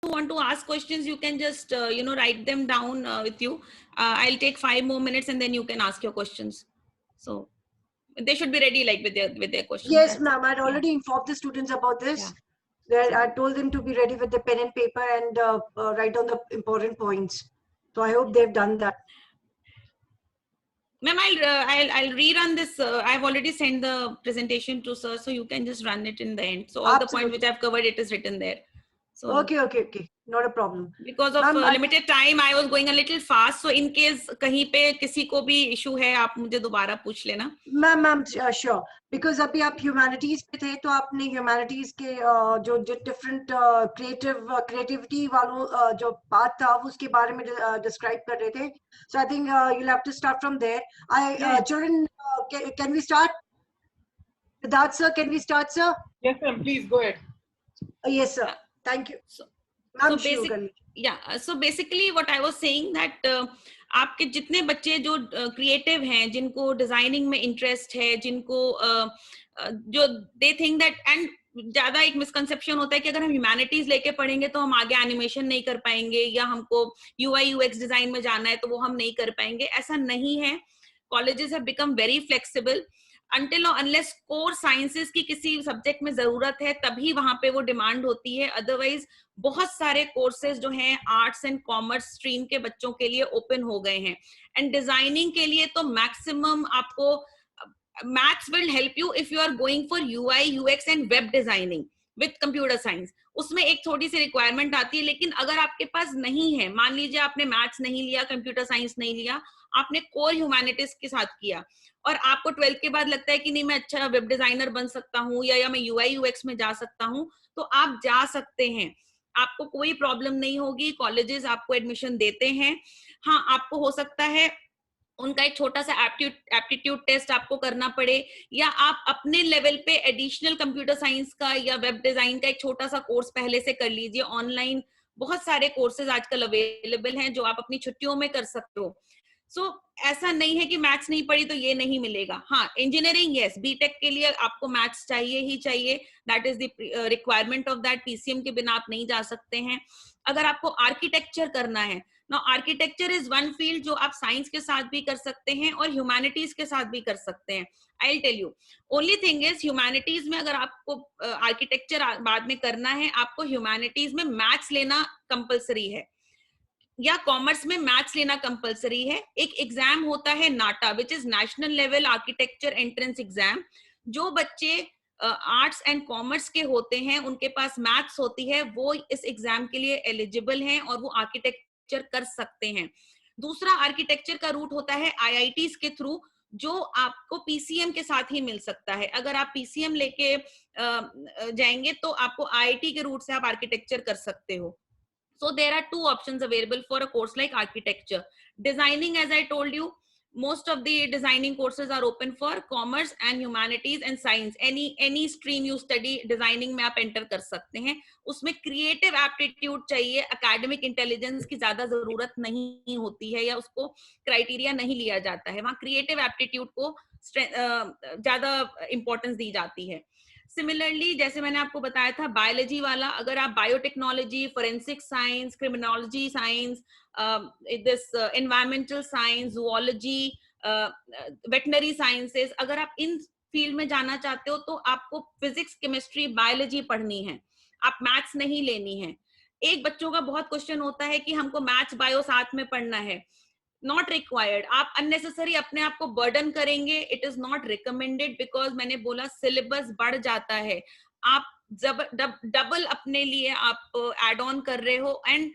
want to ask questions, you can just write them down with you. I'll take 5 more minutes and then you can ask your questions. So they should be ready, like with their questions. Yes, ma'am. I'd Yeah. already informed the students about this. Yeah. Where I told them to be ready with the pen and paper and write down the important points. So I hope they've done that. Ma'am, I'll rerun this. I've already sent the presentation to sir, so you can just run it in the end. So all the points which I've covered, it is written there. So okay. Not a problem. Because of limited time, I was going a little fast. So in case कहीं पे किसी को भी issue है, आप मुझे दोबारा पूछ लेना. Ma'am sure. Because अभी आप humanities पे थे, तो आपने humanities के जो different creativity वालों जो बात था, उसके बारे में describe कर रहे थे. So I think you'll have to start from there. Children, can we start? Siddharth sir, can we start, sir? Yes, ma'am. Please go ahead. Yes, sir. Thank you. So basically what I was saying that आपके जितने बच्चे जो creative हैं, जिनको designing में interest है, जिनको जो दे थिंक दैट, एंड ज्यादा एक मिसकंसेप्शन होता है कि अगर हम ह्यूमैनिटीज लेके पढ़ेंगे तो हम आगे एनिमेशन नहीं कर पाएंगे, या हमको यूआई यूएक्स डिजाइन में जाना है तो वो हम नहीं कर पाएंगे. ऐसा नहीं है. Colleges have become very flexible. Until or unless core sciences की किसी सब्जेक्ट में जरूरत है तभी वहां पे वो डिमांड होती है. अदरवाइज बहुत सारे कोर्सेज जो हैं आर्ट्स एंड कॉमर्स स्ट्रीम के बच्चों के लिए ओपन हो गए हैं. एंड डिजाइनिंग के लिए तो मैक्सिमम आपको maths will help you if you are going for UI UX and web designing with computer science. उसमें एक थोड़ी सी रिक्वायरमेंट आती है. लेकिन अगर आपके पास नहीं है, मान लीजिए आपने मैथ्स नहीं लिया, कंप्यूटर साइंस नहीं लिया, आपने कोर ह्यूमैनिटीज के साथ किया और आपको 12th के बाद लगता है कि नहीं मैं अच्छा वेब डिजाइनर बन सकता हूँ या मैं यूआई यूएक्स में जा सकता हूँ, तो आप जा सकते हैं. आपको कोई प्रॉब्लम नहीं होगी. कॉलेजेस आपको एडमिशन देते हैं. हाँ, आपको हो सकता है उनका एक छोटा सा एप्टीट्यूड टेस्ट आपको करना पड़े, या आप अपने लेवल पे एडिशनल कंप्यूटर साइंस का या वेब डिजाइन का एक छोटा सा कोर्स पहले से कर लीजिए. ऑनलाइन बहुत सारे कोर्सेज आजकल अवेलेबल हैं जो आप अपनी छुट्टियों में कर सकते हो. सो ऐसा नहीं है कि मैथ्स नहीं पढ़ी तो ये नहीं मिलेगा. हाँ, इंजीनियरिंग यस, बीटेक के लिए आपको मैथ्स चाहिए ही चाहिए. That is the requirement of that. PCM के बिना आप नहीं जा सकते हैं. अगर आपको आर्किटेक्चर करना है, now architecture is one field जो आप साइंस के साथ भी कर सकते हैं और ह्यूमैनिटीज के साथ भी कर सकते हैं. I will tell you, only thing is humanities में अगर आपको आर्किटेक्चर बाद में करना है, आपको ह्यूमैनिटीज में मैथ्स लेना कंपलसरी है या कॉमर्स में मैथ्स लेना कंपलसरी है. एक एग्जाम होता है NATA, which is national level architecture entrance exam. जो बच्चे आर्ट्स एंड कॉमर्स के होते हैं, उनके पास मैथ्स होती है, वो इस एग्जाम के लिए एलिजिबल हैं और वो आर्किटेक्चर कर सकते हैं. दूसरा आर्किटेक्चर का रूट होता है आईआईटीज के थ्रू, जो आपको पीसीएम के साथ ही मिल सकता है. अगर आप पीसीएम लेके जाएंगे तो आपको आईआईटी के रूट से आप आर्किटेक्चर कर सकते हो. So there are two options available for a course like architecture. Designing, as I told you, most of the designing courses are open for commerce and humanities and science. Any stream you study, designing में आप enter कर सकते हैं. उसमें creative aptitude चाहिए, academic intelligence की ज्यादा जरूरत नहीं होती है या उसको criteria नहीं लिया जाता है. वहाँ creative aptitude को ज्यादा importance दी जाती है. सिमिलरली जैसे मैंने आपको बताया था बायोलॉजी वाला, अगर आप biotechnology, forensic science, criminology science, this environmental science, zoology, veterinary sciences, अगर आप इन फील्ड में जाना चाहते हो तो आपको फिजिक्स, केमिस्ट्री, बायोलॉजी पढ़नी है. आप मैथ्स नहीं लेनी है. एक बच्चों का बहुत क्वेश्चन होता है कि हमको मैथ्स बायो साथ में पढ़ना है. Not required. आप अननेसेसरी अपने आप को बर्डन करेंगे. It is not recommended because मैंने बोला सिलेबस बढ़ जाता है. आप डबल अपने लिए आप एड ऑन कर रहे हो. एंड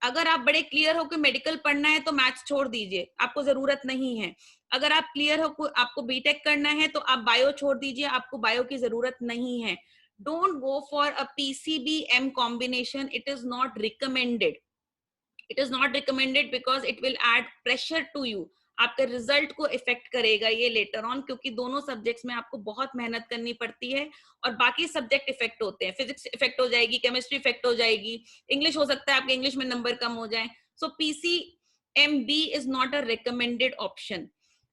अगर आप बड़े क्लियर हो कि मेडिकल पढ़ना है तो मैथ्स छोड़ दीजिए, आपको जरूरत नहीं है. अगर आप क्लियर हो आपको बीटेक करना है तो आप बायो छोड़ दीजिए, आपको बायो की जरूरत नहीं है. Don't go for a PCB M combination. It is not recommended. It is not recommended because it will add pressure to you. आपके रिजल्ट को इफेक्ट करेगा ये लेटर ऑन, क्योंकि दोनों सब्जेक्ट्स में आपको बहुत मेहनत करनी पड़ती है और बाकी सब्जेक्ट इफेक्ट होते हैं. फिजिक्स इफेक्ट हो जाएगी, केमिस्ट्री इफेक्ट हो जाएगी, इंग्लिश हो सकता है आपके इंग्लिश में नंबर कम हो जाए. So PCMB is not a recommended option.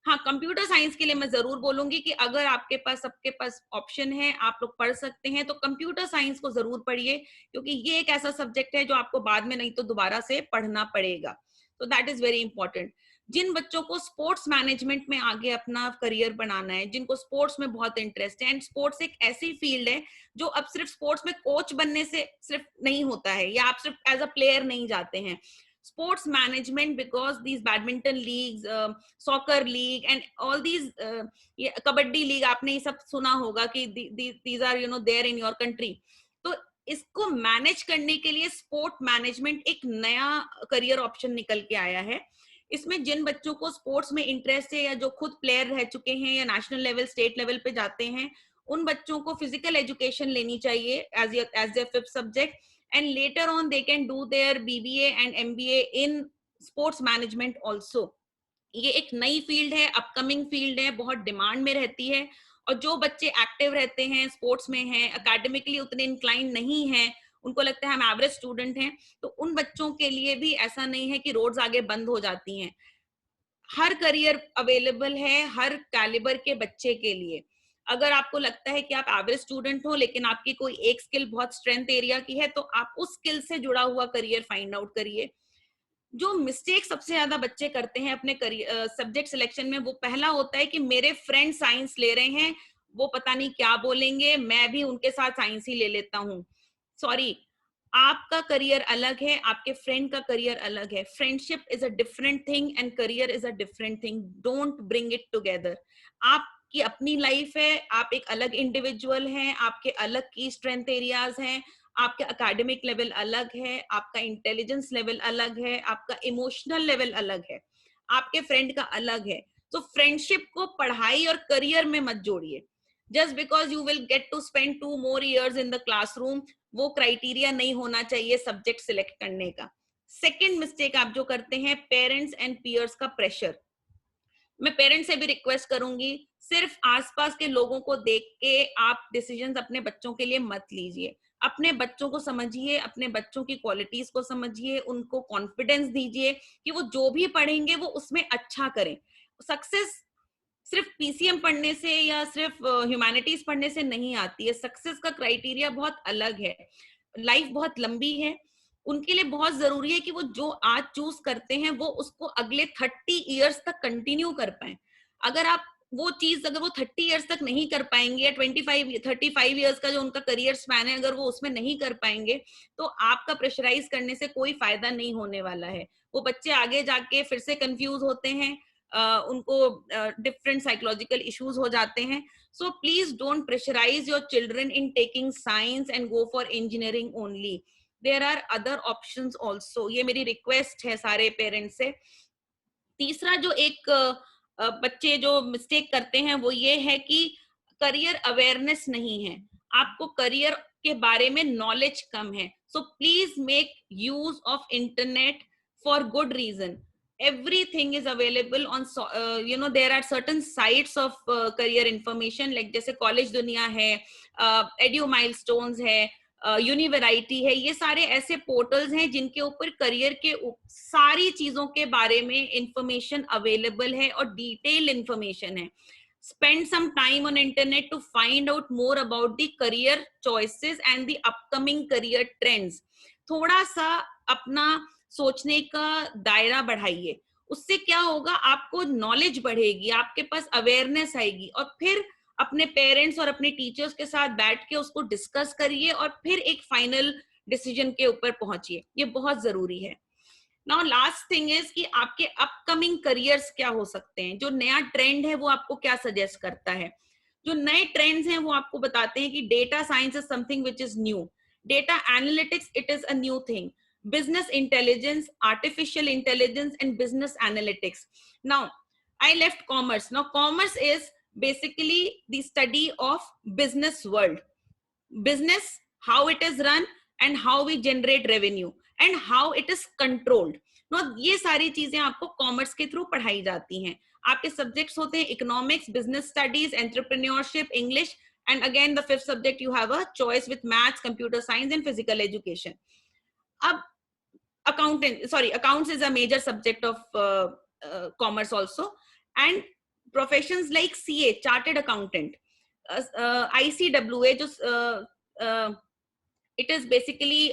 हाँ, कंप्यूटर साइंस के लिए मैं जरूर बोलूंगी कि अगर आपके पास, सबके पास ऑप्शन है, आप लोग पढ़ सकते हैं, तो कंप्यूटर साइंस को जरूर पढ़िए, क्योंकि ये एक ऐसा सब्जेक्ट है जो आपको बाद में नहीं तो दोबारा से पढ़ना पड़ेगा। तो दैट इज वेरी इंपॉर्टेंट। जिन बच्चों को स्पोर्ट्स मैनेजमेंट में आगे अपना करियर बनाना है, जिनको स्पोर्ट्स में बहुत इंटरेस्ट है, एंड स्पोर्ट्स एक ऐसी फील्ड है जो अब सिर्फ स्पोर्ट्स में कोच बनने से सिर्फ नहीं होता है, या आप सिर्फ एज अ प्लेयर नहीं जाते हैं। sports management, because these badminton leagues, soccer league and all these kabaddi league, आपने ये सब सुना होगा कि these are there in your country। तो इसको मैनेज करने के लिए स्पोर्ट मैनेजमेंट एक नया करियर ऑप्शन निकल के आया है। इसमें जिन बच्चों को स्पोर्ट्स में इंटरेस्ट है, या जो खुद प्लेयर रह चुके हैं, या नेशनल लेवल, स्टेट लेवल पे जाते हैं, उन बच्चों को फिजिकल एजुकेशन लेनी चाहिए as their fifth subject, and later on they can do their BBA and MBA in sports management also। ये एक नई फील्ड है, अपकमिंग फील्ड है, बहुत डिमांड में रहती है, और जो बच्चे एक्टिव रहते हैं, स्पोर्ट्स में हैं, एकेडमिकली उतने इंक्लाइन नहीं हैं, उनको लगता है हम एवरेज स्टूडेंट हैं, तो उन बच्चों के लिए भी ऐसा नहीं है कि रोड्स आगे बंद हो जाती हैं। हर करियर अवेलेबल है हर कैलिबर के बच्चे के लिए। अगर आपको लगता है कि आप एवरेज स्टूडेंट हो, लेकिन आपकी कोई एक स्किल बहुत स्ट्रेंथ एरिया की है, तो आप उस स्किल से जुड़ा हुआ करियर फाइंड आउट करिए। जो मिस्टेक सबसे ज्यादा बच्चे करते हैं अपने करियर सब्जेक्ट सिलेक्शन में, वो पहला होता है कि मेरे फ्रेंड साइंस ले रहे हैं, वो पता नहीं क्या बोलेंगे, मैं भी उनके साथ साइंस ही ले लेता हूँ। सॉरी, आपका करियर अलग है, आपके फ्रेंड का करियर अलग है। Friendship is a different thing and career is a different thing. Don't bring it together. आपकी अपनी लाइफ है, आप एक अलग इंडिविजुअल हैं, आपके अलग की स्ट्रेंथ एरियाज हैं, आपका एकेडमिक लेवल अलग है, आपका इंटेलिजेंस लेवल अलग है, आपका इमोशनल लेवल अलग है, आपके फ्रेंड का अलग है। तो फ्रेंडशिप को पढ़ाई और करियर में मत जोड़िए। Just because you will get to spend 2 more years in the classroom, वो क्राइटेरिया नहीं होना चाहिए सब्जेक्ट सिलेक्ट करने का। सेकेंड मिस्टेक आप जो करते हैं, पेरेंट्स एंड पीयर्स का प्रेशर। मैं पेरेंट्स से भी रिक्वेस्ट करूंगी, सिर्फ आसपास के लोगों को देख के आप डिसीजंस अपने बच्चों के लिए मत लीजिए। अपने बच्चों को समझिए, अपने बच्चों की क्वालिटीज को समझिए, उनको कॉन्फिडेंस दीजिए कि वो जो भी पढ़ेंगे वो उसमें अच्छा करें। सक्सेस सिर्फ पीसीएम पढ़ने से या सिर्फ ह्यूमैनिटीज पढ़ने से नहीं आती है। सक्सेस का क्राइटेरिया बहुत अलग है। लाइफ बहुत लंबी है, उनके लिए बहुत जरूरी है कि वो जो आज चूज करते हैं वो उसको अगले 30 इयर्स तक कंटिन्यू कर पाए। अगर आप वो चीज, अगर वो 30 इयर्स तक नहीं कर पाएंगे, या 35 इयर्स का जो उनका करियर स्पैन है, अगर वो उसमें नहीं कर पाएंगे, तो आपका प्रेशराइज करने से कोई फायदा नहीं होने वाला है। वो बच्चे आगे जाके फिर से कंफ्यूज होते हैं, उनको डिफरेंट साइकोलॉजिकल इश्यूज हो जाते हैं। So please don't pressurise your children in taking science and go for engineering only. There are other options also. ये मेरी रिक्वेस्ट है सारे पेरेंट्स से। तीसरा जो एक बच्चे जो मिस्टेक करते हैं वो ये है कि करियर अवेयरनेस नहीं है, आपको करियर के बारे में नॉलेज कम है। So please make use of internet for good reason. everything is available on there are certain sites of career information, like जैसे कॉलेज दुनिया है, एड्यू माइलस्टोन्स है, यूनिवैराइटी है। ये सारे ऐसे पोर्टल्स हैं जिनके ऊपर करियर के सारी चीजों के बारे में इंफॉर्मेशन अवेलेबल है और डिटेल इंफॉर्मेशन है। spend some time on internet to find out more about the career choices and the upcoming career trends। थोड़ा सा अपना सोचने का दायरा बढ़ाइए, उससे क्या होगा, आपको नॉलेज बढ़ेगी, आपके पास अवेयरनेस आएगी, और फिर अपने पेरेंट्स और अपने टीचर्स के साथ बैठ के उसको डिस्कस करिए और फिर एक फाइनल डिसीजन के ऊपर पहुंचिए। ये बहुत जरूरी है। नाउ लास्ट थिंग इज कि आपके अपकमिंग करियर्स क्या हो सकते हैं, जो नया ट्रेंड है वो आपको क्या सजेस्ट करता है। जो नए ट्रेंड्स हैं वो आपको बताते हैं कि data science is something which is new, data analytics it is a new thing, business intelligence, artificial intelligence and business analytics. Now I left commerce. Now commerce is basically the study of business world, business, how it is run and how we generate revenue and how it is controlled. Now ये सारी चीजें आपको commerce के through पढ़ाई जाती हैं। आपके subjects होते हैं economics, business studies, entrepreneurship, English, and again the fifth subject you have a choice with maths, computer science and physical education. अब accounts is a major subject of commerce also, and professions like CA, chartered accountant, ICWA जो it is basically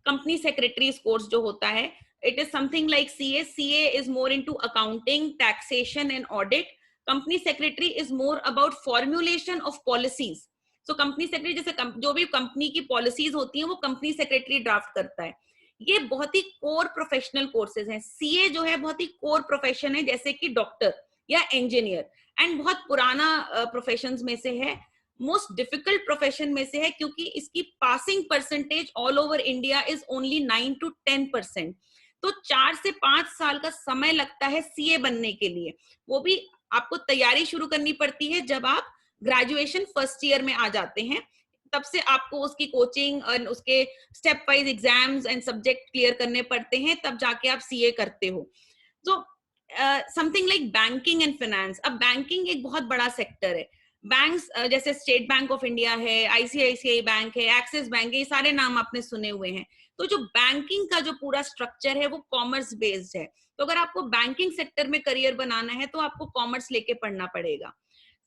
company secretaries course जो होता है, it is something like CA. CA is more into accounting, taxation and audit. Company secretary is more about formulation of policies. So company secretary जैसे जो भी company की policies होती हैं वो कंपनी सेक्रेटरी ड्राफ्ट करता है. ये बहुत ही कोर प्रोफेशनल कोर्सेज हैं. सीए जो है बहुत ही कोर प्रोफेशन है, जैसे कि डॉक्टर या इंजीनियर, एंड बहुत पुराना प्रोफेशंस में से है, मोस्ट डिफिकल्ट प्रोफेशन में से है, क्योंकि इसकी passing percentage all over India is only 9 to 10%. तो 4 से 5 साल का समय लगता है सीए बनने के लिए. वो भी आपको तैयारी शुरू करनी पड़ती है जब आप ग्रेजुएशन फर्स्ट ईयर में आ जाते हैं, तब से आपको उसकी कोचिंग और उसके step wise exams and subject clear करने पड़ते हैं, तब जाके आप सीए करते हो. तो something like banking and finance. अब बैंकिंग एक बहुत बड़ा सेक्टर है. बैंक्स जैसे स्टेट बैंक ऑफ इंडिया है, आईसीआईसीआई बैंक है, एक्सिस बैंक है, ये सारे नाम आपने सुने हुए हैं. तो जो बैंकिंग का जो पूरा स्ट्रक्चर है वो कॉमर्स बेस्ड है. तो अगर आपको बैंकिंग सेक्टर में करियर बनाना है तो आपको कॉमर्स लेके पढ़ना पड़ेगा.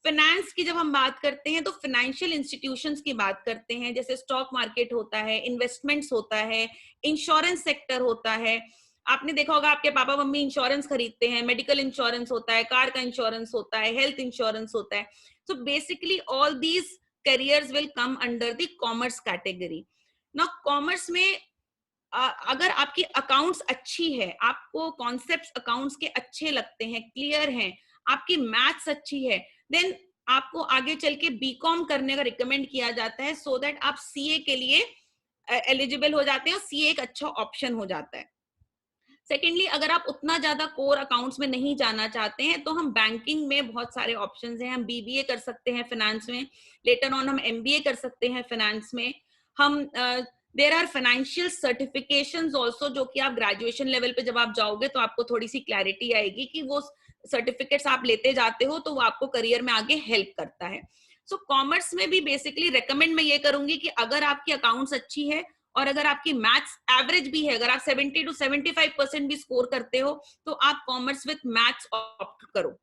फाइनेंस की जब हम बात करते हैं तो फाइनेंशियल इंस्टीट्यूशंस की बात करते हैं, जैसे स्टॉक मार्केट होता है, इन्वेस्टमेंट्स होता है, इंश्योरेंस सेक्टर होता है. आपने देखा होगा आपके पापा मम्मी इंश्योरेंस खरीदते हैं, मेडिकल इंश्योरेंस होता है, कार का इंश्योरेंस होता है, हेल्थ इंश्योरेंस होता है. So basically all these careers will come under the commerce category. Now commerce में अगर आपकी अकाउंट्स अच्छी है, आपको कॉन्सेप्ट्स अकाउंट्स के अच्छे लगते हैं, क्लियर हैं, आपकी मैथ्स अच्छी है, देन आपको आगे चल के बीकॉम करने का रिकमेंड किया जाता है, सो दैट आप सीए के लिए एलिजिबल हो जाते हैं और सीए एक अच्छा ऑप्शन हो जाता है. सेकेंडली, अगर आप उतना ज्यादा कोर अकाउंट्स में नहीं जाना चाहते हैं तो हम बैंकिंग में बहुत सारे ऑप्शंस हैं. हम बीबीए कर सकते हैं फाइनेंस में, लेटर ऑन हम एमबीए कर सकते हैं फाइनेंस में. हम there are financial certifications also, जो कि आप ग्रेजुएशन लेवल पे जब आप जाओगे तो आपको थोड़ी सी क्लैरिटी आएगी कि वो सर्टिफिकेट्स आप लेते जाते हो तो वो आपको करियर में आगे हेल्प करता है. सो कॉमर्स में भी बेसिकली रेकमेंड मैं ये करूंगी कि अगर आपकी अकाउंट्स अच्छी है और अगर आपकी मैथ्स एवरेज भी है, अगर आप 70 to 75% भी स्कोर करते हो तो आप कॉमर्स विद मैथ्स ऑप्ट करो.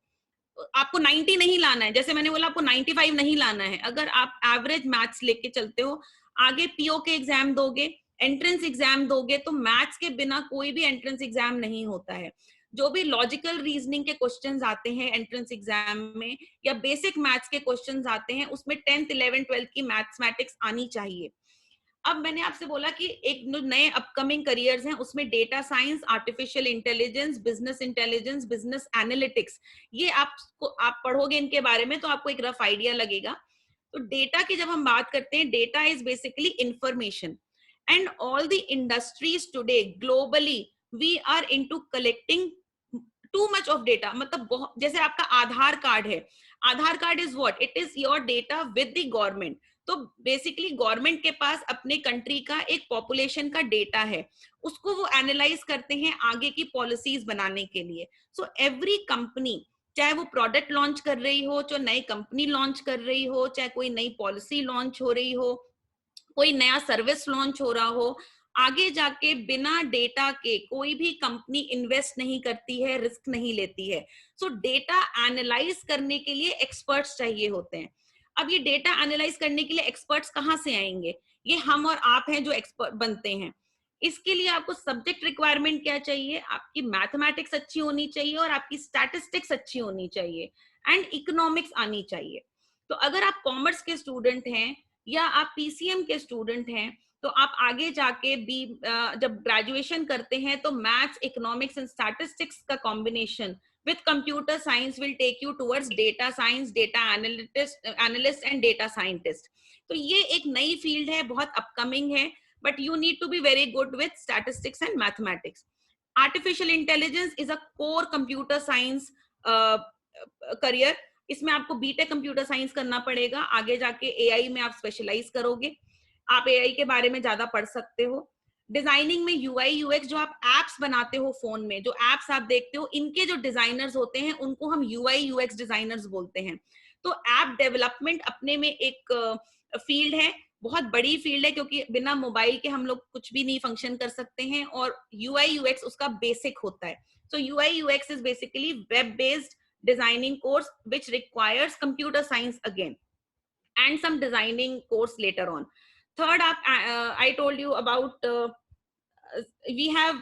आपको 90 नहीं लाना है, जैसे मैंने बोला आपको 95 नहीं लाना है. अगर आप एवरेज मैथ्स लेके चलते हो, आगे पीओ के एग्जाम दोगे, एंट्रेंस एग्जाम दोगे, तो मैथ्स के बिना कोई भी एंट्रेंस एग्जाम नहीं होता है. जो भी लॉजिकल रीजनिंग के क्वेश्चंस आते हैं एंट्रेंस एग्जाम में, या बेसिक मैथ्स के क्वेश्चंस आते हैं, उसमें 10th 11th 12th की मैथमेटिक्स आनी चाहिए. अब मैंने आपसे बोला कि एक नए अपकमिंग करियर्स हैं, उसमें data science, artificial intelligence, business intelligence, business analytics, ये आप पढ़ोगे इनके बारे में तो आपको एक रफ आइडिया लगेगा. तो डेटा की जब हम बात करते हैं, data is basically information, and all the industries today globally we are into collecting too much of data. मतलब जैसे आपका आधार कार्ड है, Aadhaar card is what, it is your data with the government. तो बेसिकली गवर्नमेंट के पास अपने country का एक पॉपुलेशन का डेटा है, उसको वो एनालाइज करते हैं आगे की पॉलिसीज बनाने के लिए. सो एवरी कंपनी, चाहे वो प्रोडक्ट लॉन्च कर रही हो, चाहे नई कंपनी लॉन्च कर रही हो, चाहे कोई नई पॉलिसी लॉन्च हो रही हो, कोई नया सर्विस लॉन्च हो रहा हो, आगे जाके बिना डेटा के कोई भी कंपनी इन्वेस्ट नहीं करती है, रिस्क नहीं लेती है. सो डेटा एनालाइज करने के लिए एक्सपर्ट्स चाहिए होते हैं. अब ये डेटा एनालाइज करने के लिए एक्सपर्ट्स कहाँ से आएंगे? ये हम और आप हैं जो एक्सपर्ट बनते हैं. इसके लिए आपको सब्जेक्ट रिक्वायरमेंट क्या चाहिए? आपकी मैथमेटिक्स अच्छी होनी चाहिए और आपकी स्टैटिस्टिक्स अच्छी होनी चाहिए, एंड इकोनॉमिक्स आनी चाहिए. तो अगर आप कॉमर्स के स्टूडेंट हैं या आप पीसीएम के स्टूडेंट हैं, तो आप आगे जाके भी जब ग्रेजुएशन करते हैं तो मैथ्स, इकोनॉमिक्स एंड स्टैटिस्टिक्स का combination with computer science will take you towards data science, data analyst and data scientist. तो ये एक नई फील्ड है, बहुत अपकमिंग है, but you need to be very good with statistics and mathematics. Artificial intelligence is a core computer science career. इसमें आपको BTech computer science करना पड़ेगा, आगे जाके एआई में आप स्पेशलाइज करोगे, आप एआई के बारे में ज्यादा पढ़ सकते हो. डिजाइनिंग में यूआई यूएक्स, जो आप एप्स बनाते हो फोन में, जो एप्स आप देखते हो, इनके जो डिजाइनर्स होते हैं उनको हम यूआई यूएक्स डिजाइनर्स बोलते हैं. तो ऐप डेवलपमेंट अपने में एक फील्ड है, बहुत बड़ी फील्ड है, क्योंकि बिना मोबाइल के हम लोग कुछ भी नहीं फंक्शन कर सकते हैं, और यूआई यूएक्स उसका बेसिक होता है. So UI UX is basically web based designing course which requires computer science again, and some designing course later on. Third up, I told you about we have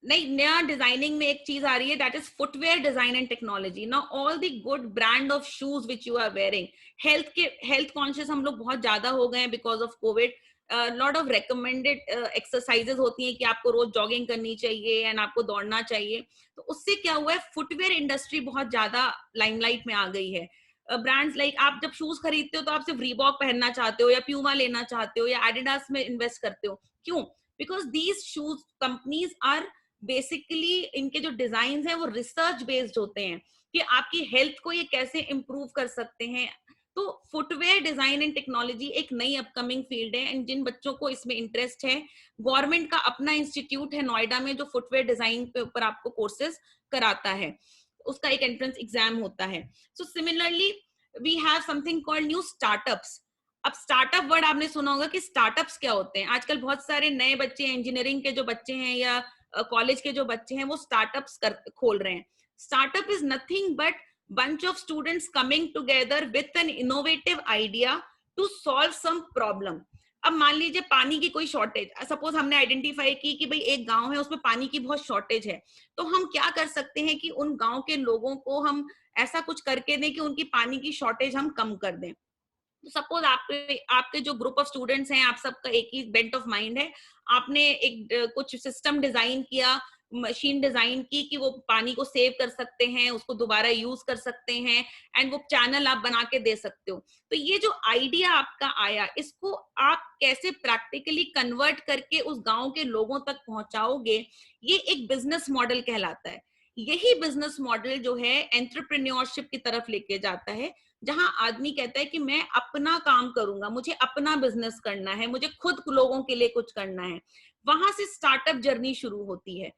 नहीं नया designing में एक चीज आ रही है, that is footwear design and technology. Now all the good brand of shoes which you are wearing, health conscious हम लोग बहुत ज्यादा हो गए हैं because of covid. Lot of recommended exercises होती हैं कि आपको रोज जॉगिंग करनी चाहिए एंड आपको दौड़ना चाहिए. तो उससे क्या हुआ है, फुटवेयर इंडस्ट्री बहुत ज्यादा लाइमलाइट में आ गई है. ब्रांड्स लाइक आप जब शूज खरीदते हो तो आप सिर्फ रीबॉक पहनना चाहते हो या प्यूमा लेना चाहते हो या एडिडास में इन्वेस्ट करते हो. क्यों? Because these shoes companies are basically, इनके जो डिजाइन है वो रिसर्च बेस्ड होते हैं कि आपकी हेल्थ को ये कैसे इंप्रूव कर सकते हैं. तो फुटवेयर डिजाइन एंड टेक्नोलॉजी एक नई अपकमिंग फील्ड है, एंड जिन बच्चों को इसमें इंटरेस्ट है, गवर्नमेंट का अपना इंस्टीट्यूट है नोएडा में जो फुटवेयर डिजाइन के ऊपर आपको कोर्सेज कराता है. उसका एक एंट्रेंस एग्जाम होता है. So similarly we have something called new startups. अब स्टार्टअप वर्ड आपने सुना होगा कि स्टार्टअप्स क्या होते हैं. आजकल बहुत सारे नए बच्चे, इंजीनियरिंग के जो बच्चे हैं या कॉलेज के जो बच्चे हैं, वो स्टार्टअप्स खोल रहे हैं. Startup is nothing but bunch of students coming together with an innovative idea to solve some problem. अब मान लीजिए पानी की कोई शॉर्टेज, सपोज हमने आइडेंटिफाई की कि भाई एक गांव है उसमें पानी की बहुत शॉर्टेज है, तो हम क्या कर सकते हैं कि उन गांव के लोगों को हम ऐसा कुछ करके दें कि उनकी पानी की शॉर्टेज हम कम कर दें. तो सपोज आपके जो ग्रुप ऑफ स्टूडेंट्स हैं, आप सबका एक ही बेंट ऑफ माइंड है, आपने एक कुछ सिस्टम डिजाइन किया, मशीन डिजाइन की कि वो पानी को सेव कर सकते हैं, उसको दोबारा यूज कर सकते हैं, एंड वो चैनल आप बना के दे सकते हो. तो ये जो आइडिया आपका आया, इसको आप कैसे प्रैक्टिकली कन्वर्ट करके उस गांव के लोगों तक पहुंचाओगे, ये एक बिजनेस मॉडल कहलाता है. यही बिजनेस मॉडल जो है एंटरप्रेन्योरशिप की तरफ लेके जाता है, जहां आदमी कहता है कि मैं अपना काम करूंगा, मुझे अपना बिजनेस करना है, मुझे खुद लोगों के लिए कुछ करना है. वहां से स्टार्टअप जर्नी शुरू होती है.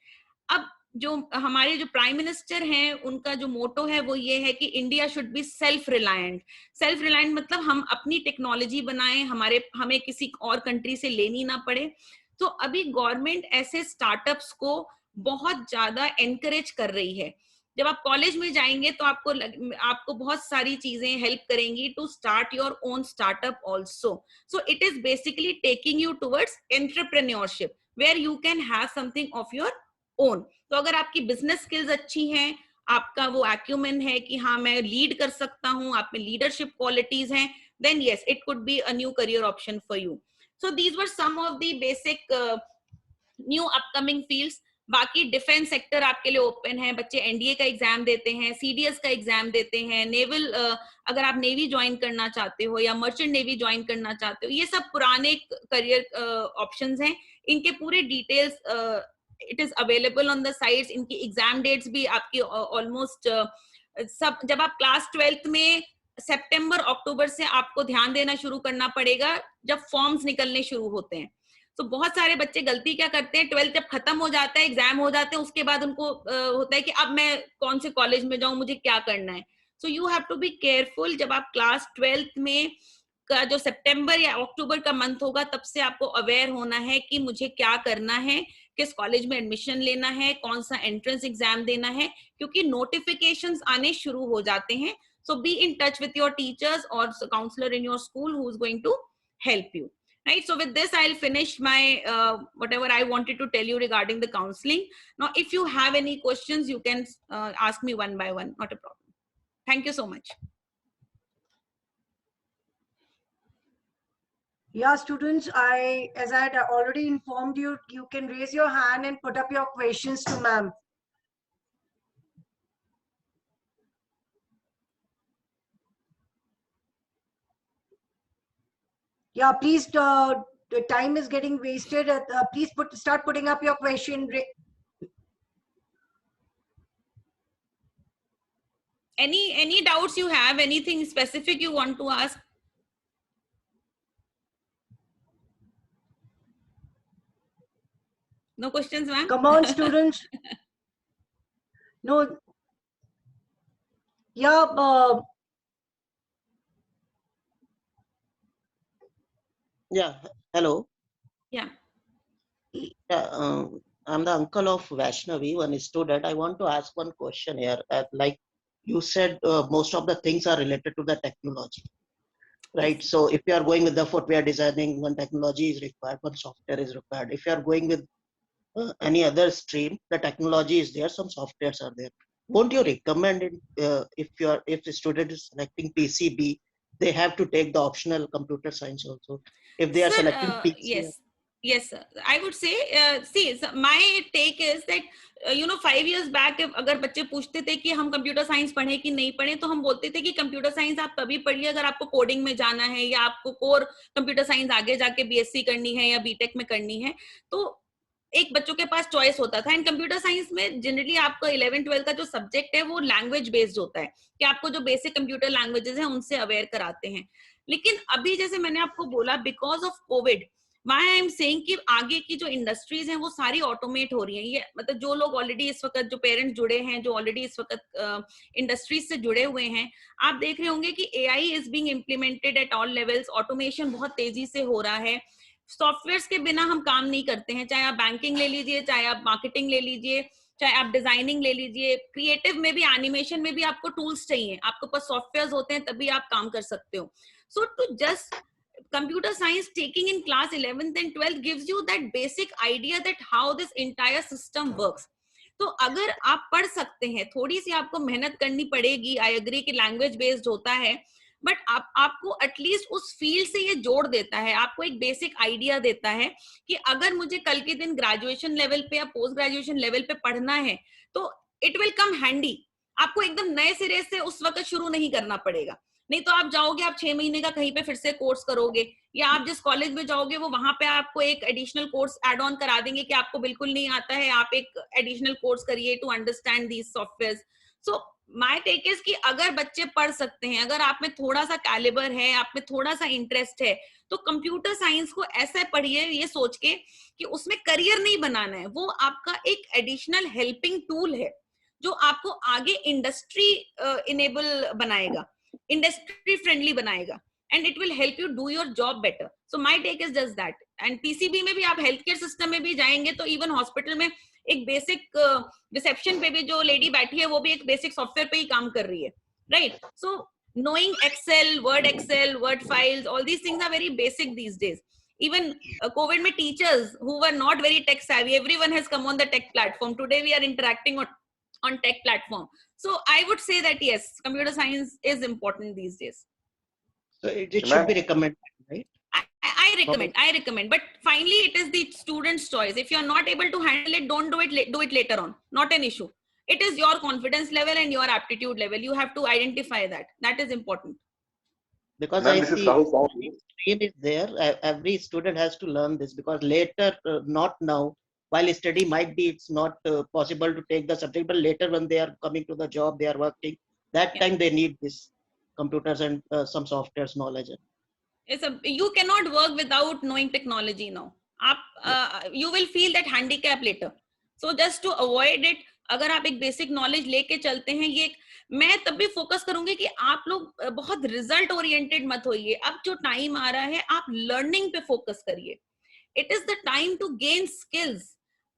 अब जो हमारे जो प्राइम मिनिस्टर हैं, उनका जो मोटो है वो ये है कि India should be self reliant. Self reliant मतलब हम अपनी टेक्नोलॉजी बनाएं, हमें किसी और कंट्री से लेनी ना पड़े. तो अभी गवर्नमेंट ऐसे स्टार्टअप्स को बहुत ज्यादा एनकरेज कर रही है. जब आप कॉलेज में जाएंगे तो आपको बहुत सारी चीजें हेल्प करेंगी to start your own startup also. So it is basically taking you towards entrepreneurship where you can have something of your own. तो अगर आपकी बिजनेस स्किल्स अच्छी हैं, आपका वो एक्यूमेन है कि हाँ मैं लीड कर सकता हूँ, आप में लीडरशिप क्वालिटीज हैं, then yes, it could be a new career option for you. So these were some of the basic new upcoming fields. बाकी डिफेंस सेक्टर आपके लिए ओपन है, बच्चे एनडीए का एग्जाम देते हैं, सीडीएस का एग्जाम देते हैं, नेवल अगर आप नेवी ज्वाइन करना चाहते हो या मर्चेंट नेवी ज्वाइन करना चाहते हो, ये सब पुराने करियर ऑप्शंस हैं. इनके पूरे details it is available on the sites. इनकी एग्जाम डेट्स भी आपकी ऑलमोस्ट सब, जब आप क्लास 12th में सितंबर अक्टूबर से आपको ध्यान देना शुरू करना पड़ेगा जब फॉर्म्स निकलने शुरू होते हैं. तो बहुत सारे बच्चे गलती क्या करते हैं, 12th जब खत्म हो जाता है, एग्जाम हो जाते हैं, उसके बाद उनको होता है कि अब मैं कौन से कॉलेज में जाऊं, मुझे क्या करना है. So you have to be careful. जब आप क्लास 12th में का जो सितंबर या अक्टूबर का मंथ होगा, तब से आपको अवेयर होना है कि मुझे क्या करना है, किस कॉलेज में एडमिशन लेना है, कौन सा एंट्रेंस एग्जाम देना है, क्योंकि नोटिफिकेशंस आने शुरू हो जाते हैं. So be in touch with your teachers or counselor in your school who is going to help you. Right. So with this, I'll finish my whatever I wanted to tell you regarding the counseling. Now, if you have any questions, you can ask me one by one. Not a problem. Thank you so much. Yeah, students, as I had already informed you, you can raise your hand and put up your questions to ma'am. Yeah, please, the time is getting wasted. Please start putting up your question. Any doubts you have, anything specific you want to ask? No questions, ma'am? Come on, students. No. Yeah. Yeah, hello. Yeah. I'm the uncle of Vaishnavi, one student. I want to ask one question here. Like you said most of the things are related to the technology, right? Yes. So if you are going with the footwear designing, one technology is required, one software is required. If you are going with any other stream, the technology is there, some softwares are there. Won't you recommend it if the student is selecting PCB, they have to take the optional computer science also? If they are Sir, selecting PCB, yes, yes, sir. I would say, see, so my take is that 5 years back अगर बच्चे पूछते थे कि हम computer science पढ़े कि नहीं पढ़े, तो हम बोलते थे कि कंप्यूटर साइंस आप तभी पढ़िए अगर आपको कोडिंग में जाना है या आपको कोर कंप्यूटर साइंस आगे जाके बीएससी करनी है या बीटेक में करनी है, तो एक बच्चों के पास चॉइस होता था। एंड कंप्यूटर साइंस में जनरली आपका 11-12 का जो सब्जेक्ट है वो लैंग्वेज बेस्ड होता है कि आपको जो बेसिक कंप्यूटर लैंग्वेजेस हैं उनसे अवेयर कराते हैं। लेकिन अभी जैसे मैंने आपको बोला, because of Covid, my I am saying कि आगे की जो इंडस्ट्रीज हैं वो सारी ऑटोमेट हो रही हैं। ये मतलब जो लोग ऑलरेडी इस वक्त, जो पेरेंट्स जुड़े हैं, जो ऑलरेडी इस वक्त इंडस्ट्रीज से जुड़े हुए हैं, आप देख रहे होंगे कि AI is being implemented at all levels. Automation बहुत तेजी से हो रहा है। सॉफ्टवेयर के बिना हम काम नहीं करते हैं, चाहे आप बैंकिंग ले लीजिए, चाहे आप मार्केटिंग ले लीजिए, चाहे आप डिजाइनिंग ले लीजिए, क्रिएटिव में भी, एनिमेशन में भी आपको टूल्स चाहिए, आपके पास सॉफ्टवेयर होते हैं तभी आप काम कर सकते हो। So to just computer science taking in class 11th and 12th gives you that basic idea that how this entire system works. तो अगर आप पढ़ सकते हैं, थोड़ी सी आपको मेहनत करनी पड़ेगी, आई एग्री कि लैंग्वेज बेस्ड होता है, बट आपको एटलीस्ट उस फील्ड से ये जोड़ देता है, आपको एक बेसिक आइडिया देता है कि अगर मुझे कल के दिन ग्रेजुएशन लेवल पे या पोस्ट ग्रेजुएशन लेवल पे पढ़ना है तो इट विल कम हैंडी। आपको एकदम नए सिरे से उस वक्त शुरू नहीं करना पड़ेगा। नहीं तो आप जाओगे, आप 6 महीने का कहीं पे फिर से कोर्स करोगे, या आप जिस कॉलेज में जाओगे वो वहां पे आपको एक एडिशनल कोर्स एड ऑन करा देंगे कि आपको बिल्कुल नहीं आता है, आप एक एडिशनल कोर्स करिए to understand these software. So my take is कि अगर बच्चे पढ़ सकते हैं, अगर आप में थोड़ा सा कैलिबर है, आप में थोड़ा सा इंटरेस्ट है, तो कंप्यूटर साइंस को ऐसे पढ़िए ये सोच के कि उसमें करियर नहीं बनाना है, वो आपका एक एडिशनल हेल्पिंग टूल है जो आपको आगे इंडस्ट्री इनेबल बनाएगा, इंडस्ट्री फ्रेंडली बनाएगा, and it will help you do your job better. So my take is just that. And PCB में भी आप हेल्थ केयर सिस्टम में भी जाएंगे तो इवन हॉस्पिटल में एक बेसिक रिसेप्शन पे भी जो लेडी बैठी है वो भी एक बेसिक सॉफ्टवेयर पे ही काम कर रही है, right? So knowing excel word files, all these things are very basic these days. Even covid mein teachers who were not very tech savvy, everyone has come on the tech platform. Today we are interacting on tech platform. So I would say that yes, computer science is important these days. so it should be recommended, right? I recommend, but finally it is the student's choice. If you're not able to handle it, don't do it later on, not an issue. It is your confidence level and your aptitude level. You have to identify that is important. Because Ma'am, I this is see Rahul Paul. stream is there, every student has to learn this, because later, not now, while study might be, it's not possible to take the subject, but later when they are coming to the job, they are working, that Yeah. time they need this computers and some softwares knowledge. You cannot work without knowing technology now. You will feel that handicap later. So just to avoid it, अगर आप एक basic knowledge लेके चलते हैं, ये मैं तब भी फोकस करूंगी कि आप लोग बहुत रिजल्ट ओरिएंटेड मत होइए। अब जो टाइम आ रहा है, आप लर्निंग पे फोकस करिए। It is the time to gain skills.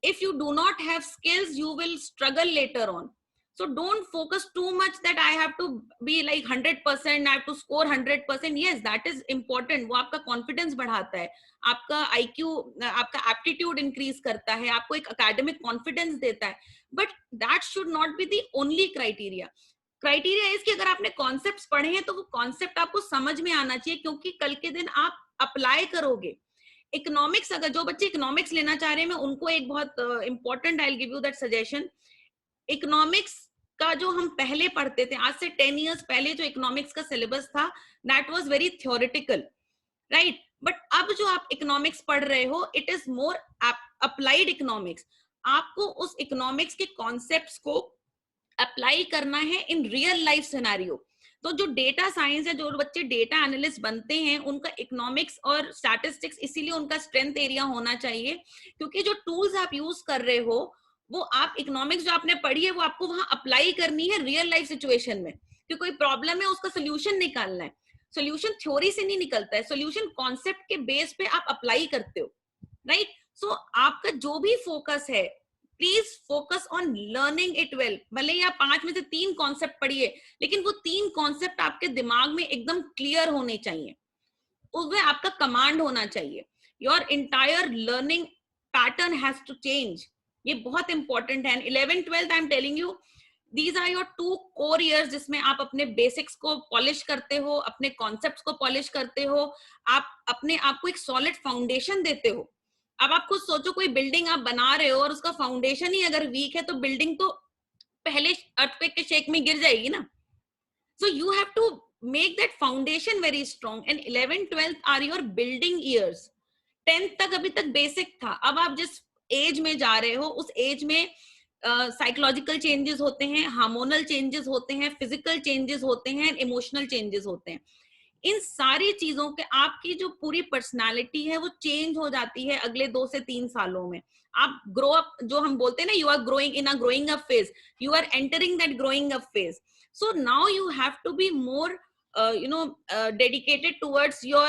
If you do not have skills, you will struggle later on. So don't focus too much that I have to be like 100%, I have to score 100%. Yes, that is important. वो आपका confidence बढ़ाता है, आपका IQ, आपका aptitude increase करता है, आपको एक academic confidence देता है. But that should not be the only criteria. Criteria is कि अगर आपने concepts पढ़े हैं तो वो concept आपको समझ में आना चाहिए, क्योंकि कल के दिन आप apply करोगे। इकोनॉमिक्स, अगर जो बच्चे इकोनॉमिक्स लेना चाह रहे हैं, मैं उनको एक बहुत important, I will give you that suggestion. Economics का जो हम पहले पढ़ते थे, आज से 10 इयर्स पहले जो इकोनॉमिक्स का सिलेबस था, that was very theoretical, right? But अब जो आप इकोनॉमिक्स पढ़ रहे हो, it is more applied economics. आपको उस इकोनॉमिक्स के कॉन्सेप्ट्स को अप्लाई करना है इन रियल लाइफ सिनेरियो। तो जो डेटा साइंस है, जो बच्चे डेटा एनालिस्ट बनते हैं, उनका इकोनॉमिक्स और स्टैटिस्टिक्स इसीलिए उनका स्ट्रेंथ एरिया होना चाहिए, क्योंकि जो टूल्स आप यूज कर रहे हो, वो आप इकोनॉमिक्स जो आपने पढ़ी है वो आपको वहां अप्लाई करनी है रियल लाइफ सिचुएशन में। कि कोई प्रॉब्लम है, उसका सोल्यूशन निकालना है। सोल्यूशन थ्योरी से नहीं निकलता है, सोल्यूशन कॉन्सेप्ट के बेस पे आप अप्लाई करते हो, राइट? सो आपका जो भी फोकस है, please focus on learning it well. भले ही आप 5 में से 3 कॉन्सेप्ट पढ़िए, लेकिन वो 3 कॉन्सेप्ट आपके दिमाग में एकदम क्लियर होने चाहिए, उसमें आपका कमांड होना चाहिए। Your entire learning pattern has to change. ये बहुत इंपॉर्टेंट है। 11th 12th I am telling you, these are your 2 core years जिसमें आप अपने बेसिक्स को पॉलिश करते हो, अपने कॉन्सेप्ट्स को पॉलिश करते हो, आप अपने आप को एक सॉलिड फाउंडेशन देते हो। अब आप खुद सोचो, कोई बिल्डिंग आप बना रहे हो और उसका फाउंडेशन ही अगर वीक है तो बिल्डिंग तो पहले अर्थक्वेक के शेक में गिर जाएगी ना। So you have to make that foundation very strong, and 11th 12th are your building years। 10th तक अभी तक बेसिक था, अब आप जिस एज में जा रहे हो उस एज में साइकोलॉजिकल चेंजेस होते हैं, हार्मोनल चेंजेस होते हैं, फिजिकल चेंजेस होते हैं, इमोशनल चेंजेस होते हैं। इन सारी चीजों के आपकी जो पूरी पर्सनालिटी है वो चेंज हो जाती है अगले 2 से 3 सालों में। आप ग्रो अप, जो हम बोलते हैं ना, you are growing in a growing up phase, you are entering that growing up phase. So now you have to be more dedicated towards your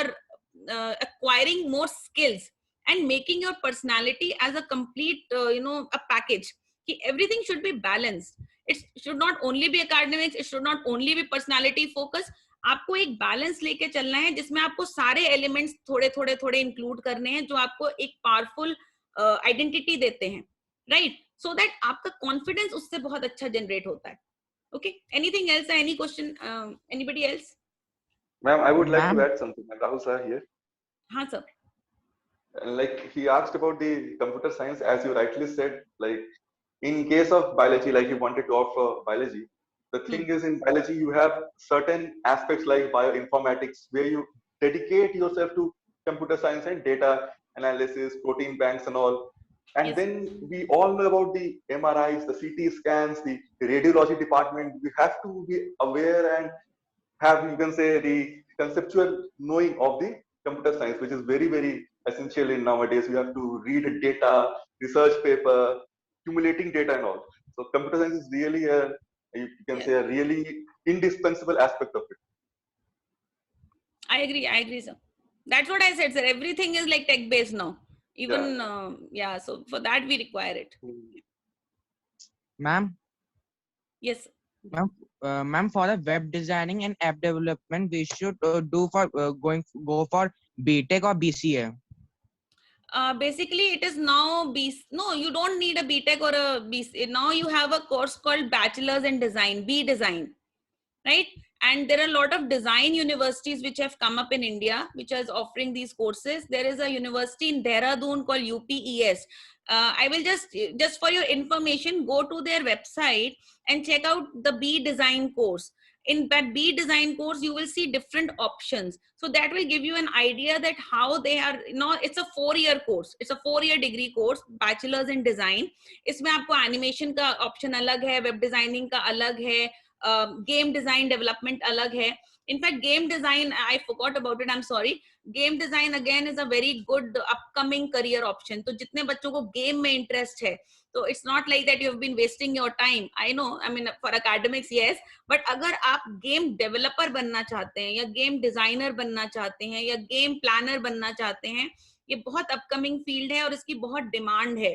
acquiring more skills and making your personality as a complete a package, कि everything should be balanced। it should not only be academics, it should not only be personality focus। आपको एक balance लेके चलना है जिसमें आपको सारे elements थोड़े थोड़े थोड़े इंक्लूड करने हैं जो आपको एक पावरफुल आइडेंटिटी देते हैं, राइट? सो दैट आपका कॉन्फिडेंस उससे बहुत अच्छा जनरेट होता है। Okay, anything else? Any question? Anybody else? Ma'am, I would like to Ma'am, add something. Rahul sir here. हाँ sir. Like he asked about the computer science, as you rightly said, like in case of biology, like you wanted to offer biology. The thing is, in biology, you have certain aspects like bioinformatics where you dedicate yourself to computer science and data analysis, protein banks and all. And Yes. then we all know about the MRIs, the CT scans, the radiology department. We have to be aware and have, you can say, the conceptual knowing of the computer science, which is very, very essential in nowadays. You have to read data, research paper, accumulating data and all. So computer science is really a, you can Yes. say, a really indispensable aspect of it. I agree, sir. That's what I said, sir. Everything is like tech based now. Even yeah, so for that we require it. ma'am, Yes. ma'am, for the web designing and app development, we should go for BTech or BCA. Basically it is now no, you don't need a BTech or a BC. Now you have a course called Bachelor's in Design, B Design, right? And there are a lot of design universities which have come up in India, which is offering these courses. There is a university in Dehradun called UPES. I will just for your information, go to their website and check out the B Design course. In that B Design course, you will see different options. So that will give you an idea that how they are, it's a 4-year course. It's a 4-year degree course, Bachelor's in Design. इसमें आपको animation का option अलग है, web designing का अलग है, game design development अलग है। In fact game design, I forgot about it, I am sorry. Game design again is a very good upcoming career option. तो जितने बच्चों को गेम में इंटरेस्ट है, तो it's not like that you have been wasting your time. I know, I mean for academics yes, but अगर आप game developer बनना चाहते हैं या गेम डिजाइनर बनना चाहते हैं या गेम प्लानर बनना चाहते हैं, ये बहुत अपकमिंग फील्ड है और इसकी बहुत डिमांड है।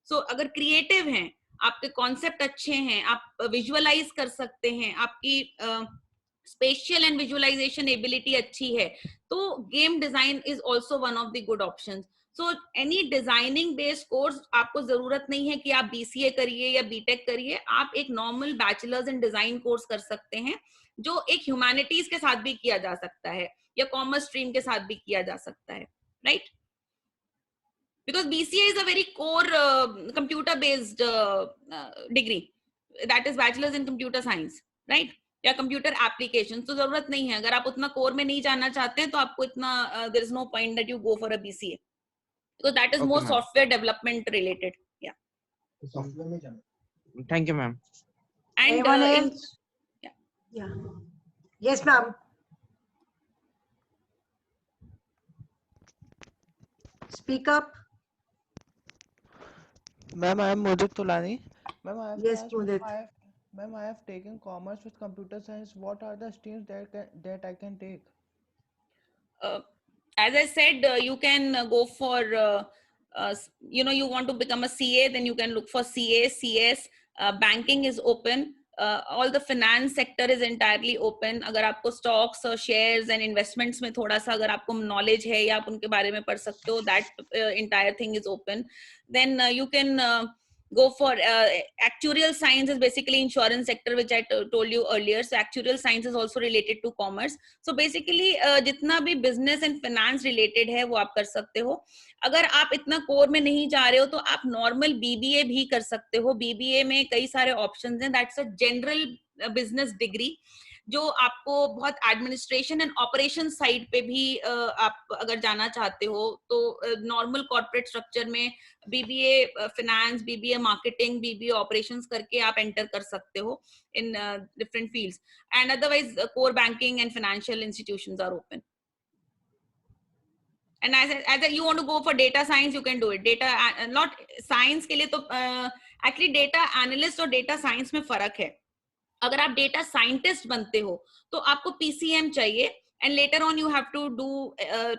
सो अगर क्रिएटिव हैं, आपके कॉन्सेप्ट अच्छे हैं, आप विजुअलाइज कर सकते हैं, आपकी स्पेशियल एंड विजुअलाइजेशन एबिलिटी अच्छी है, तो game design is also one of the good options. So any designing based course, आपको जरूरत नहीं है कि आप BCA करिए या BTech करिए, आप एक normal bachelors in design course कर सकते हैं, जो एक ह्यूमैनिटीज के साथ भी किया जा सकता है या कॉमर्स स्ट्रीम के साथ भी किया जा सकता है, right? Because BCA is a very core computer based degree, that is bachelor's in computer science, right? या computer applications, तो जरूरत नहीं है। अगर आप उतना कोर में नहीं जाना चाहते हैं तो आपको इतना there is no point that you go for a BCA, because that is more software development related. Yeah. Software में जाना। Thank you, ma'am. And Anyone else? Yeah. Yes, ma'am. Speak up. Ma'am, I am Mudit Tulani. Ma'am, I have Yes, asked Mudit. Ma'am, I have taken commerce with computer science. What are the streams that I can take? as I said, you can go for you want to become a CA, then you can look for CA, CS. Banking is open. All the finance sector is entirely open. अगर आपको stocks और shares and investments में थोड़ा सा अगर आपको knowledge है या आप उनके बारे में पढ़ सकते हो, that entire thing is open. Then you can go for actuarial science is basically insurance sector, which I told you earlier. So actuarial science is also related to commerce. So basically जितना भी business and finance related है वो आप कर सकते हो. अगर आप इतना कोर में नहीं जा रहे हो तो आप नॉर्मल बीबीए भी कर सकते हो. बीबीए में कई सारे ऑप्शंस हैं. That's a general business degree जो आपको बहुत एडमिनिस्ट्रेशन एंड ऑपरेशन साइड पे भी आप अगर जाना चाहते हो तो नॉर्मल कॉर्पोरेट स्ट्रक्चर में BBA finance, BBA marketing, BBA operations करके आप एंटर कर सकते हो in different fields. And otherwise core banking and financial institutions are open. And as you want to go for data science, you can do it. Data not science के लिए तो actually data analyst और data science में फर्क है. अगर आप data scientist बनते हो तो आपको PCM चाहिए and later on you have to do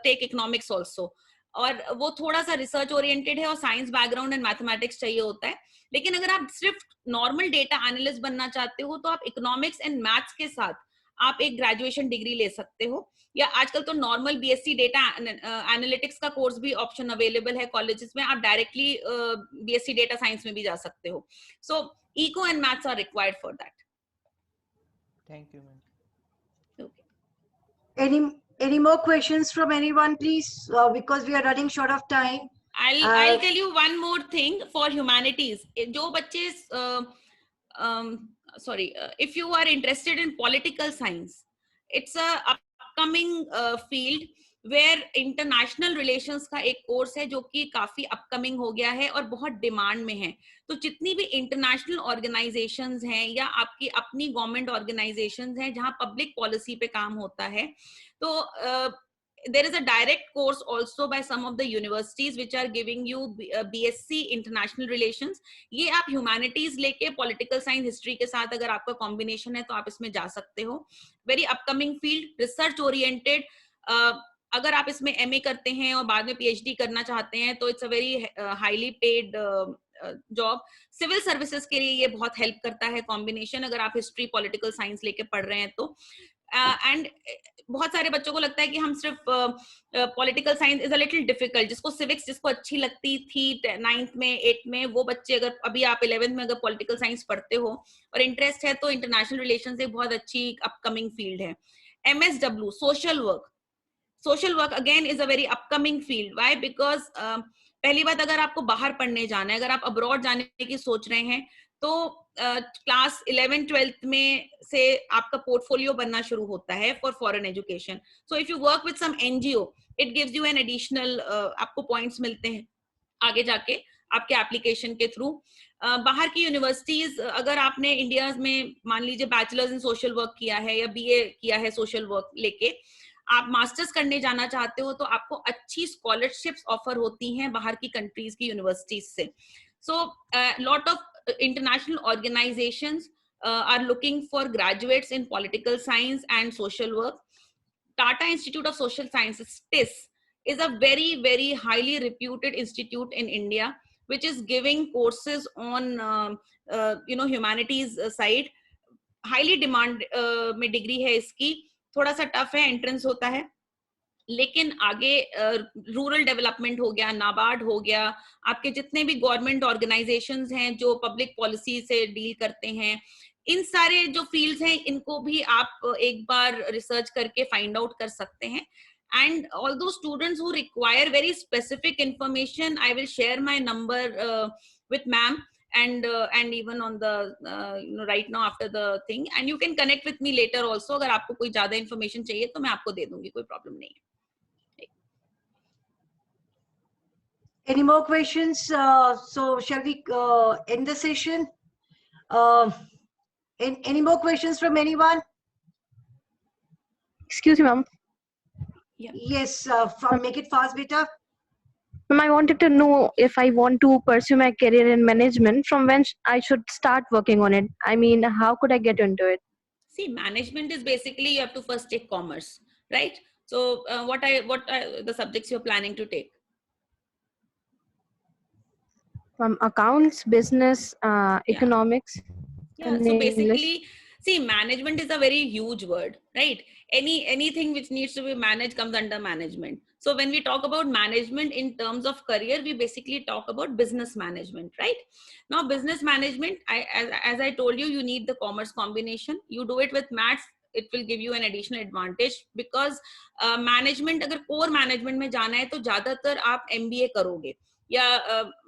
take economics also. और वो थोड़ा सा research oriented है और science background and mathematics चाहिए होता है. लेकिन अगर आप सिर्फ normal data analyst बनना चाहते हो तो आप economics and maths के साथ आप एक ग्रेजुएशन डिग्री ले सकते हो. या आजकल तो नॉर्मल बीएससी डेटा एनालिटिक्स का कोर्स भी ऑप्शन अवेलेबल है कॉलेजेस में. आप डायरेक्टली बीएससी डेटा साइंस में भी जा सकते हो. So eco and maths are required for that. Thank you, ma'am. Any more questions from anyone, please? Because we are running short of time. I'll tell you one more thing for humanities. जो बच्चे if you are interested in political science, it's a upcoming field where international relations का एक course है जो कि काफी upcoming हो गया है और बहुत डिमांड में है. तो जितनी भी इंटरनेशनल ऑर्गेनाइजेशंस हैं या आपकी अपनी गवर्नमेंट ऑर्गेनाइजेशंस हैं जहां पब्लिक पॉलिसी पे काम होता है, तो there is a direct course also by some of the universities which are giving you BSc International Relations. ये आप humanities लेके political science history के साथ अगर आपका combination है तो आप इसमें जा सकते हो. Very upcoming field, research oriented. अगर आप इसमें MA करते हैं और बाद में PhD करना चाहते हैं तो it's a very highly paid job. Civil services के लिए ये बहुत हेल्प करता है कॉम्बिनेशन अगर आप हिस्ट्री पॉलिटिकल साइंस लेके पढ़ रहे हैं तो. एंड बहुत सारे बच्चों को लगता है कि हम सिर्फ political science is a little difficult. जिसको सिविक्स जिसको अच्छी लगती थी 9th में 8th में, वो बच्चे अगर अभी आप 11th में अगर पॉलिटिकल साइंस पढ़ते हो और इंटरेस्ट है तो इंटरनेशनल रिलेशंस एक बहुत अच्छी अपकमिंग फील्ड है. MSW social work again is a very upcoming field. Why? Because पहली बात, अगर आपको बाहर पढ़ने जाना है, अगर आप अब्रॉड जाने की सोच रहे हैं तो क्लास 11th-12th में से आपका पोर्टफोलियो बनना शुरू होता है for foreign education. So if you work with some NGO, it gives you an additional, आपको पॉइंट्स मिलते हैं आगे जाके आपके एप्लीकेशन के थ्रू. बाहर की यूनिवर्सिटीज, अगर आपने इंडिया में मान लीजिए बैचलर्स इन सोशल वर्क किया है या BA किया है सोशल वर्क लेके, आप मास्टर्स करने जाना चाहते हो तो आपको अच्छी स्कॉलरशिप्स ऑफर होती हैं बाहर की कंट्रीज की यूनिवर्सिटीज से. So lot of international organizations are looking for graduates in political science and social work. Tata Institute of Social Sciences, TISS, is a very, very highly reputed institute in India, which is giving courses on humanities side. Highly demand में degree है इसकी. थोड़ा सा tough है, entrance होता है, लेकिन आगे रूरल डेवलपमेंट हो गया, नाबार्ड हो गया, आपके जितने भी गवर्नमेंट ऑर्गेनाइजेशंस हैं जो पब्लिक पॉलिसी से डील करते हैं, इन सारे जो फील्ड्स हैं इनको भी आप एक बार रिसर्च करके फाइंड आउट कर सकते हैं. And all those students who require very specific information, I will share my number with ma'am and even on the right now after the thing, and you can connect with me later also. अगर आपको कोई ज्यादा information चाहिए तो मैं आपको दे दूंगी, कोई प्रॉब्लम नहीं है. Any more questions? So shall we end the session? Any more questions from anyone? Excuse me, ma'am. Yeah. Yes, make it fast, beta. Ma'am, I wanted to know if I want to pursue my career in management, from when I should start working on it. I mean, how could I get into it? See, management is basically you have to first take commerce, right? So what are the subjects you're planning to take? Accounts, business, Yeah. economics, Yeah, and so English. basically, see, management is a very huge word, right? Anything which needs to be managed comes under management. So when we talk about management in terms of career, we basically talk about business management, right? Now, business management, as I told you, you need the commerce combination. You do it with maths, it will give you an additional advantage, because management, अगर core management में जाना है तो ज्यादातर आप MBA करोगे या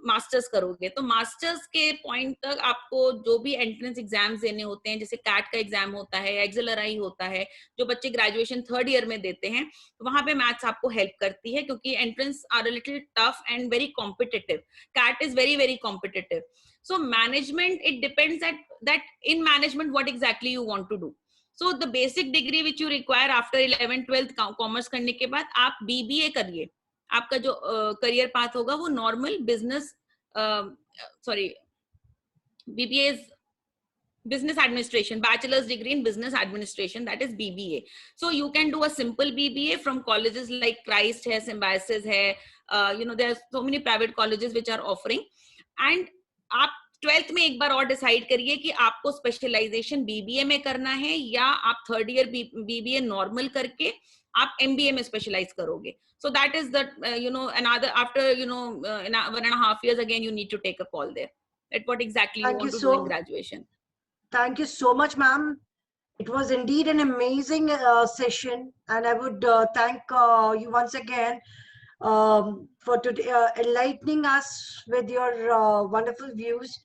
masters करोगे, तो मास्टर्स के पॉइंट तक आपको जो भी एंट्रेंस एग्जाम्स देने होते हैं, जैसे कैट का एग्जाम होता है, एक्सेलराई होता है, जो बच्चे ग्रेजुएशन 3rd ईयर में देते हैं, तो वहां पे मैथ्स आपको हेल्प करती है, क्योंकि entrance are a little tough and very competitive. CAT is very very competitive. So management, it depends that in management what exactly you want to do. So the basic degree which you require after 11th 12th commerce करने के बाद आप BBA करिए. आपका जो career path होगा वो normal business, sorry, BBA is business administration, bachelor's degree in business administration, that is BBA. So you can do a simple BBA from colleges like Christ hai, Symbiosis hai, there are so many private colleges which are offering. And आप 12th में एक बार और decide करिए कि आपको specialisation BBA में करना है या आप 3rd ईयर BBA नॉर्मल करके आप MBA में स्पेशलाइज करोगे. So that is the another, after in 1.5 years again you need to take a call there at what exactly you want to do in graduation. Thank you so much, ma'am. It was indeed an amazing session, and I would thank you once again for today, enlightening us with your wonderful views.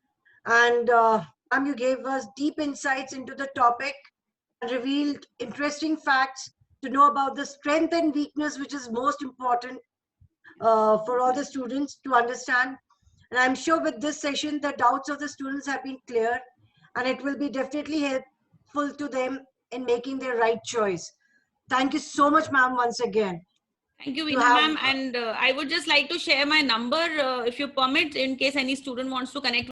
And ma'am, you gave us deep insights into the topic and revealed interesting facts to know about the strength and weakness, which is most important for all the students to understand. And I'm sure with this session, the doubts of the students have been clear, and it will be definitely helpful to them in making their right choice. Thank you so much, ma'am, once again. Thank you, Veena ma'am. And I would just like to share my number, if you permit, in case any student wants to connect